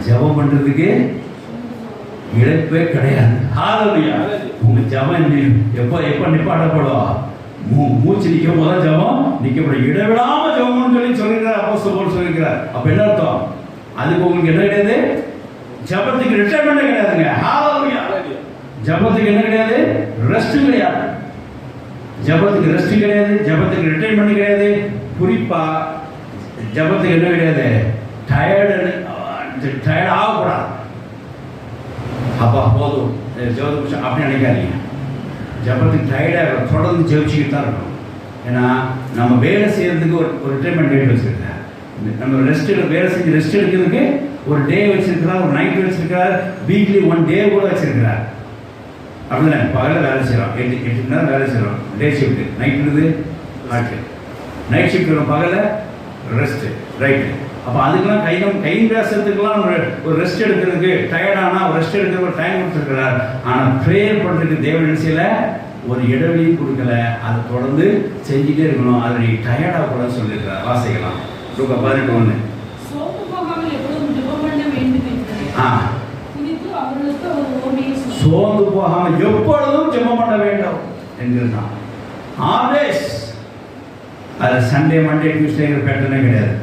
ஜெபம் பண்றதுக்கு இழப்பே கிடையாது. ஹalleluya. உங்க ஜெபம் எப்ப நிப்பாட்டப்படும்? மூச்சு நிற்கும் போது ஜெபம் நிற்கப்படும். இடைவிடாம ஜெபம்னு சொல்லியிருக்கிறார் அப்போஸ்தலர் பவுல் சொல்லியிருக்கிறார். அப்ப என்ன அர்த்தம்? அதுக்கு உங்களுக்கு என்ன கிடையாது? ஜெபத்துக்கு ரிட்டைர்மெண்ட் கிடையாதுங்க. ஹalleluya. ஜெபத்துக்கு என்ன கிடையாது? ரெஸ்ட் கிடையாது. ஜெபத்துக்கு ரெஸ்ட் கிடையாது, ஜெபத்துக்கு ரிட்டைர்மெண்ட் கிடையாது. குறிப்பா ஜெபத்துக்கு என்ன கிடையாது? டயர்ட் ஆகக்கூடாது. அப்பா போதும் ஜெபத்துக்கு அப்படி நினைக்காதீங்க. ஜெபத்துக்கு டயர்டாக தொடர்ந்து ஜெபிச்சுக்கிட்டு தான் இருக்கணும். ஏன்னா நம்ம வேலை செய்யறதுக்கு ஒரு ரிட்டைர்மெண்ட் டேட் வச்சிருக்கேன். நம்ம வேலை செஞ்சு ரெஸ்ட் எடுக்கிறதுக்கு ஒரு டே வச்சிருக்கிறார், ஒரு நைட் வச்சிருக்கிறார், வீக்லி 1 டே கூட வச்சிருக்கிறார். அப்படிதானே? பகலில் வேலை செய்கிறோம், 8 மணி நேரம் வேலை செய்கிறோம், டே ஷிஃப்ட்டு. நைட் ஷிஃப்ட் வரும், பகலில் ரெஸ்ட்டு. ரைட்டு. அப்போ அதுக்கெல்லாம் கை பேசுறதுக்கெல்லாம் ஒரு ரெஸ்ட் எடுக்கிறதுக்கு டயர்டானா ஒரு ரெஸ்ட் எடுக்கிற ஒரு டைம் கொடுத்துருக்கிறார். ஆனால் ப்ரேயர் பண்ணுறதுக்கு தேவ நினைச்சியில் ஒரு இடைவெளியும் கொடுக்கல. அதை தொடர்ந்து செஞ்சுட்டே இருக்கணும். அதை நீ டயர்டாக கூட சொல்லியிருக்கிறார். வாசிக்கலாம். லூக்கா 18:1. சோர்ந்து போகாமல் எப்பொழுதும் ஜெபம் பண்ண வேண்டும் என்கிறான். ஆல்வேஸ். அது சண்டே, மண்டே, டியூஸ்டே பேட்டர்னே கிடையாது.